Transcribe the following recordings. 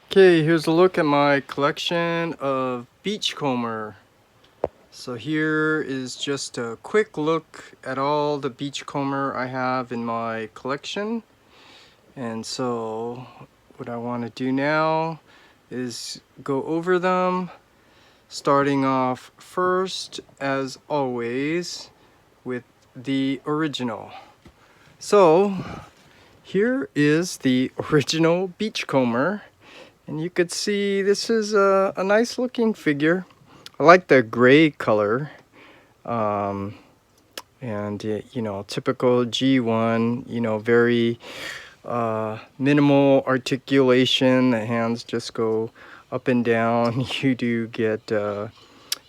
Okay, here's a look at my collection of Beachcomber. So here is just a quick look at all the Beachcomber I have in my collection. And so what I want to do now is go over them, starting off first, as always, with the original. So here is the original Beachcomber. And you could see this is a nice looking figure. I like the gray color. And you know, typical G1, you know, very minimal articulation. The hands just go up and down. You do get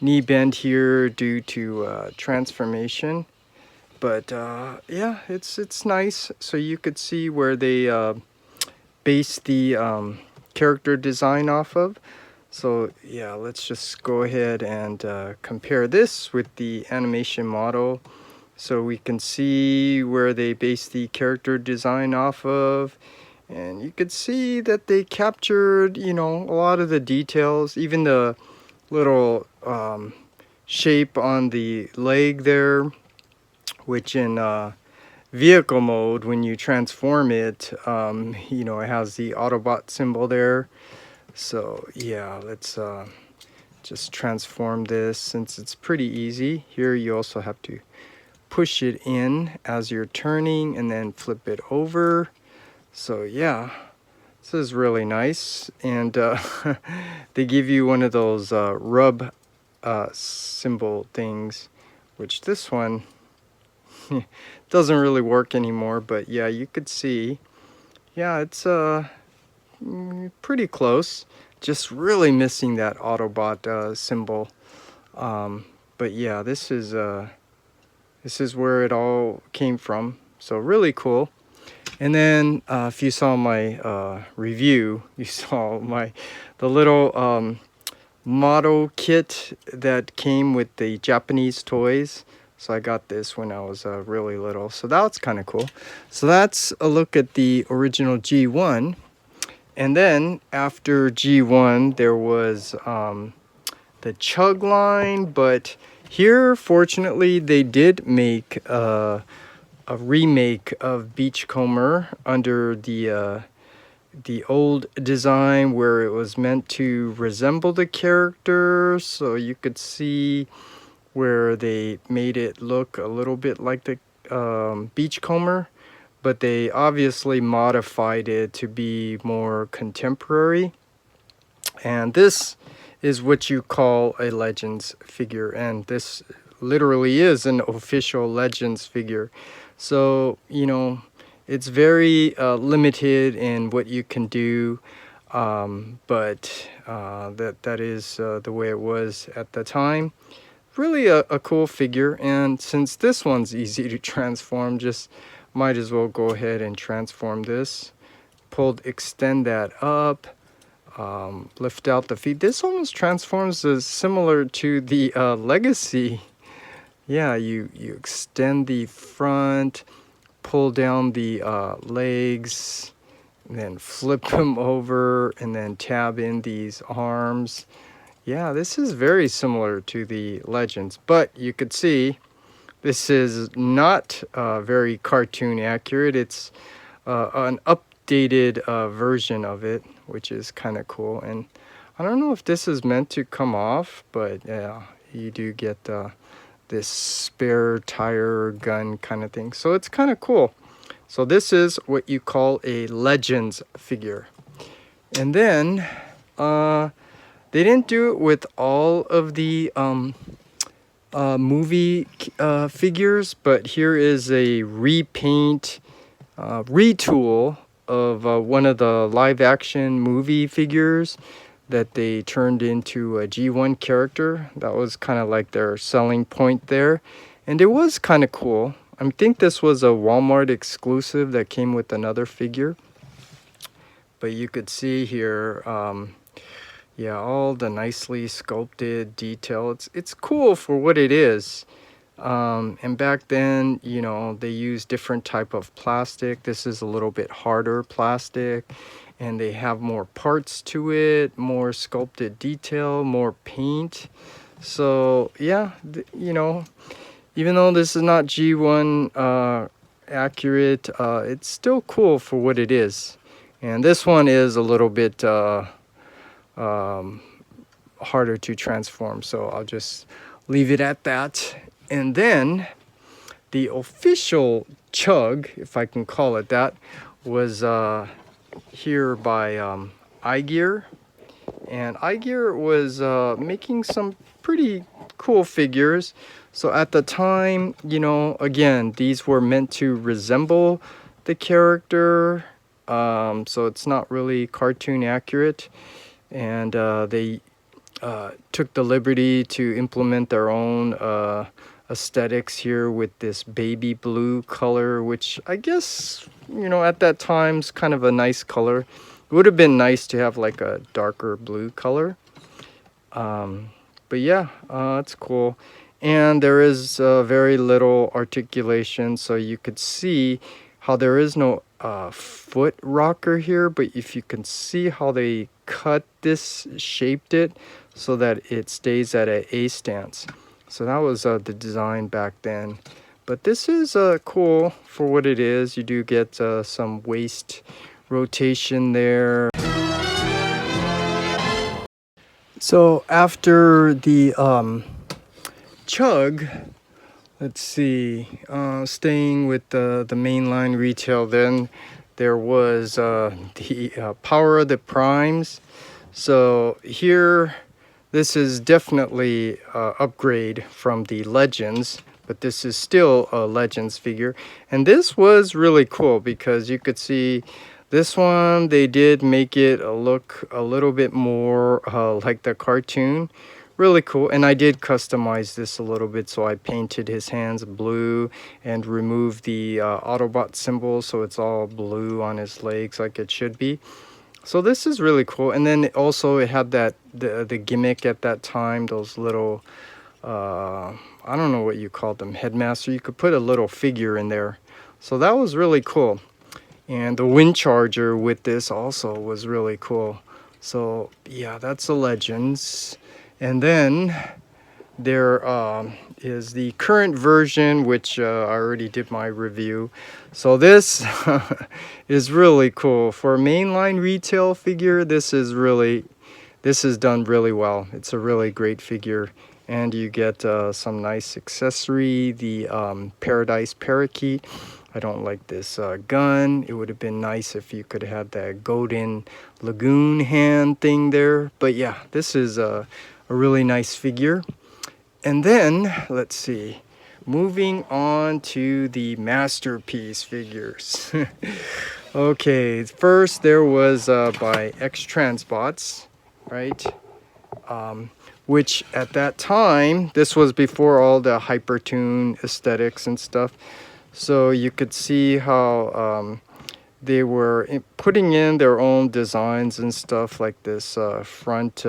knee bend here due to transformation. But yeah, it's nice. So you could see where they base the character design off of. So yeah, let's just go ahead and compare this with the animation model so we can see where they base the character design off of. And you could see that they captured, you know, a lot of the details, even the little shape on the leg there, which in vehicle mode, when you transform it, you know, it has the Autobot symbol there. So yeah, let's just transform this since it's pretty easy. Here you also have to push it in as you're turning and then flip it over. So yeah, this is really nice. And they give you one of those rub symbol things, which this one doesn't really work anymore, but yeah, you could see, yeah, it's pretty close, just really missing that Autobot symbol. But yeah, this is where it all came from, so really cool. And then if you saw my review, you saw the little model kit that came with the Japanese toys. So I got this when I was really little, so that's kind of cool. So that's a look at the original G1. And then after G1 there was the C.H.U.G line, but here fortunately they did make a remake of Beachcomber under the old design where it was meant to resemble the character. So you could see where they made it look a little bit like the Beachcomber, but they obviously modified it to be more contemporary. And this is what you call a Legends figure, and this literally is an official Legends figure. So you know, it's very limited in what you can do, but that is the way it was at the time. Really a cool figure, and since this one's easy to transform, just might as well go ahead and transform this. Extend that up, lift out the feet. This almost transforms as similar to the Legacy. Yeah, you extend the front, pull down the legs, and then flip them over, and then tab in these arms. Yeah, this is very similar to the Legends, but you could see this is not very cartoon accurate. It's an updated version of it, which is kind of cool. And I don't know if this is meant to come off, but yeah, you do get this spare tire gun kind of thing. So it's kind of cool. So this is what you call a Legends figure. And then they didn't do it with all of the movie figures, but here is a repaint, retool of one of the live action movie figures that they turned into a G1 character. That was kind of like their selling point there. And it was kind of cool. I think this was a Walmart exclusive that came with another figure. But you could see here, yeah, all the nicely sculpted detail. It's cool for what it is. And back then, you know, they used different type of plastic. This is a little bit harder plastic, and they have more parts to it, more sculpted detail, more paint. So yeah, you know, even though this is not G1 accurate, it's still cool for what it is. And this one is a little bit um, harder to transform, so I'll just leave it at that. And then the official C.H.U.G, if I can call it that, was here by iGear. And iGear was making some pretty cool figures. So at the time, you know, again, these were meant to resemble the character. So it's not really cartoon accurate. And they took the liberty to implement their own aesthetics here with this baby blue color, which I guess, you know, at that time's kind of a nice color. It would have been nice to have like a darker blue color. But yeah, it's cool. And there is very little articulation, so you could see how there is no foot rocker here, but if you can see how they cut this, shaped it so that it stays at an A stance. So that was the design back then. But this is cool for what it is. You do get some waist rotation there. So after the C.H.U.G, let's see, staying with the mainline retail, then there was the Power of the Primes. So here, this is definitely upgrade from the Legends, but this is still a Legends figure. And this was really cool because you could see this one, they did make it look a little bit more like the cartoon. Really cool. And I did customize this a little bit, so I painted his hands blue and removed the Autobot symbol so it's all blue on his legs like it should be. So this is really cool. And then also it had that the gimmick at that time, those little I don't know what you called them, headmaster. You could put a little figure in there. So that was really cool. And the wind charger with this also was really cool. So yeah, that's the Legends. And then there is the current version, which I already did my review. So this is really cool. For a mainline retail figure, this is done really well. It's a really great figure. And you get some nice accessory, the Paradise Parakeet. I don't like this gun. It would have been nice if you could have had that golden lagoon hand thing there. But yeah, this is a really nice figure. And then, let's see, moving on to the masterpiece figures. Okay, first there was by X-Transbots, right? Which at that time, this was before all the Hypertoon aesthetics and stuff. So you could see how they were putting in their own designs and stuff, like this front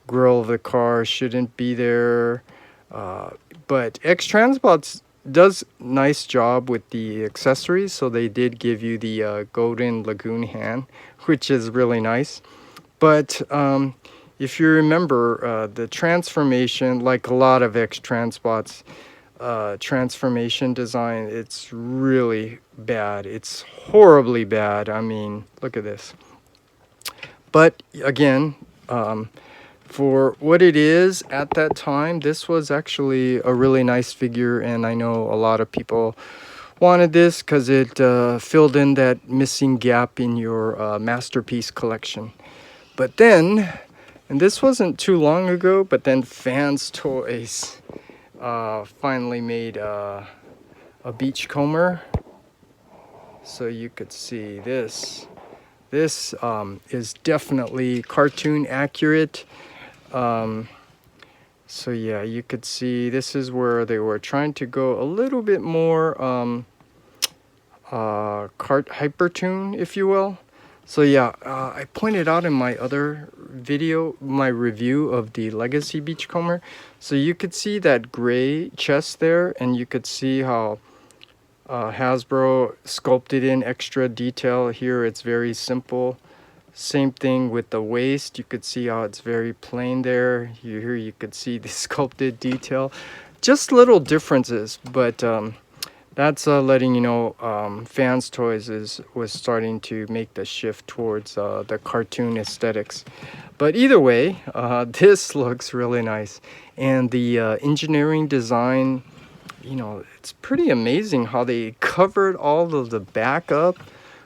grill of the car shouldn't be there. But X-Transbots does nice job with the accessories, so they did give you the golden lagoon hand, which is really nice. But if you remember, the transformation, like a lot of X-Transbots, transformation design, it's really bad. It's horribly bad. I mean, look at this. But again, for what it is at that time, this was actually a really nice figure, and I know a lot of people wanted this because it filled in that missing gap in your masterpiece collection. But then, and this wasn't too long ago, but then FansToys finally made a Beachcomber. So you could see this. This is definitely cartoon accurate. So yeah, you could see this is where they were trying to go a little bit more Hypertoon, if you will. So yeah, I pointed out in my other video, my review of the Legacy Beachcomber. So you could see that gray chest there, and you could see how Hasbro sculpted in extra detail here. It's very simple. Same thing with the waist. You could see how it's very plain there. Here you could see the sculpted detail. Just little differences, but that's letting you know FansToys was starting to make the shift towards the cartoon aesthetics. But either way, this looks really nice. And the engineering design, you know, it's pretty amazing how they covered all of the back up.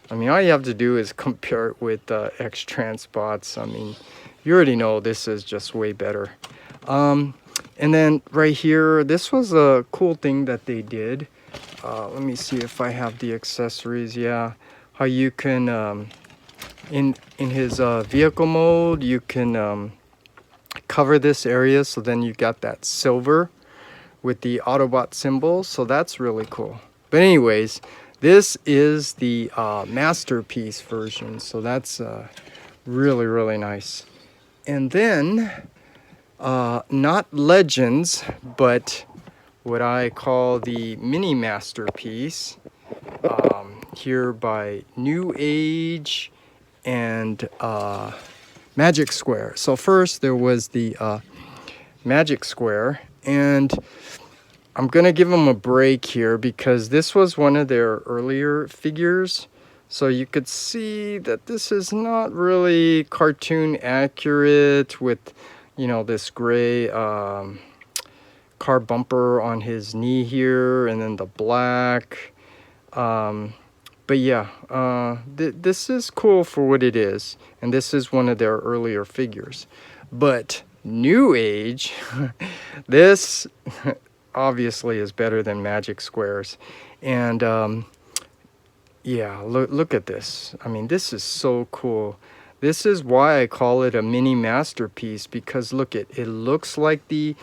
I mean, all you have to do is compare it with X-Trans spots. I mean, you already know this is just way better. And then right here, this was a cool thing that they did. Let me see if I have the accessories. Yeah, how you can in his vehicle mode, you can cover this area, so then you got that silver with the Autobot symbol. So that's really cool. But anyways, this is the masterpiece version, so that's really, really nice. And then not Legends, but what I call the mini masterpiece, here by NewAge and Magic Square. So first there was the Magic Square, and I'm gonna give them a break here because this was one of their earlier figures. So you could see that this is not really cartoon accurate with, you know, this gray car bumper on his knee here, and then the black. But yeah, this is cool for what it is, and this is one of their earlier figures. But NewAge, this obviously is better than Magic Squares. And yeah, look at this. I mean, this is so cool. This is why I call it a mini masterpiece, because look, it looks like the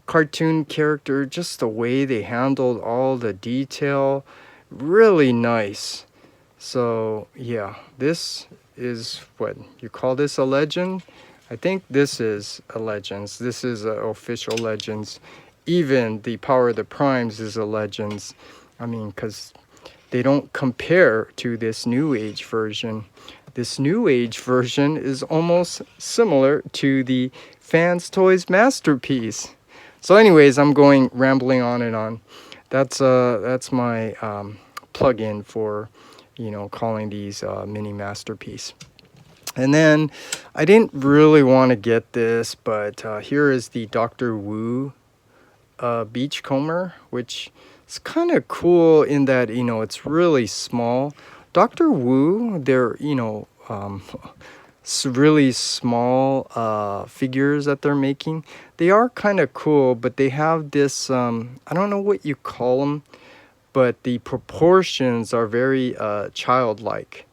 cartoon character, just the way they handled all the detail, really nice. So yeah, this is, what you call this, a legend? I think this is a Legends. This is a official Legends. Even the Power of the Primes is a Legends. I mean, because they don't compare to this NewAge version. This NewAge version is almost similar to the FansToys masterpiece. So anyways, I'm going rambling on and on. That's my plug-in for, you know, calling these mini masterpiece. And then I didn't really want to get this, but here is the Dr. Wu Beachcomber, which is kind of cool in that, you know, it's really small. Dr. Wu, they're, you know, really small figures that they're making. They are kind of cool, but they have this, I don't know what you call them, but the proportions are very childlike,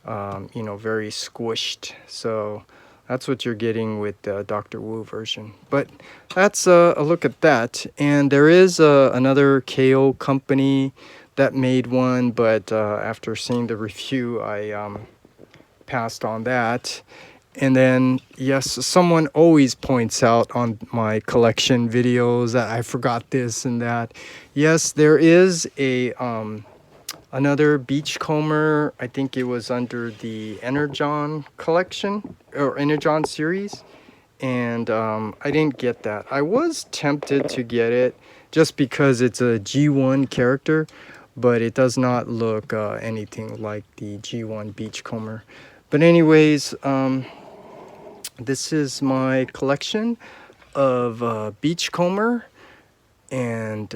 you know, very squished. So that's what you're getting with the Dr. Wu version. But that's a look at that. And there is another KO company that made one, but after seeing the review, I passed on that. And then, yes, someone always points out on my collection videos that I forgot this and that. Yes, there is a another Beachcomber. I think it was under the Energon collection or Energon series, and I didn't get that. I was tempted to get it just because it's a G1 character, but it does not look anything like the G1 Beachcomber. But anyways, this is my collection of Beachcomber, and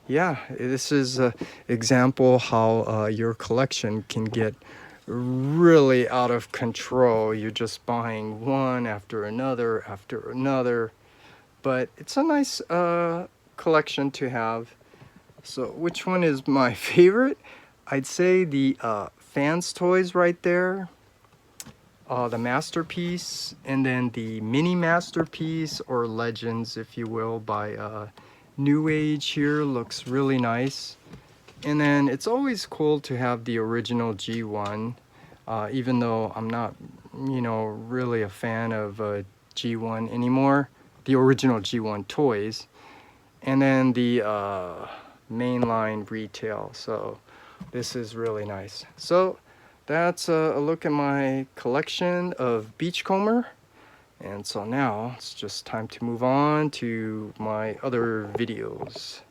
yeah, this is an example how your collection can get really out of control. You're just buying one after another, but it's a nice collection to have. So which one is my favorite? I'd say the FansToys right there, the masterpiece, and then the mini masterpiece, or Legends if you will, by NewAge here. Looks really nice. And then it's always cool to have the original G1, even though I'm not, you know, really a fan of G1 anymore, the original G1 toys. And then the mainline retail. So this is really nice. So that's a look at my collection of Beachcomber. And so now it's just time to move on to my other videos.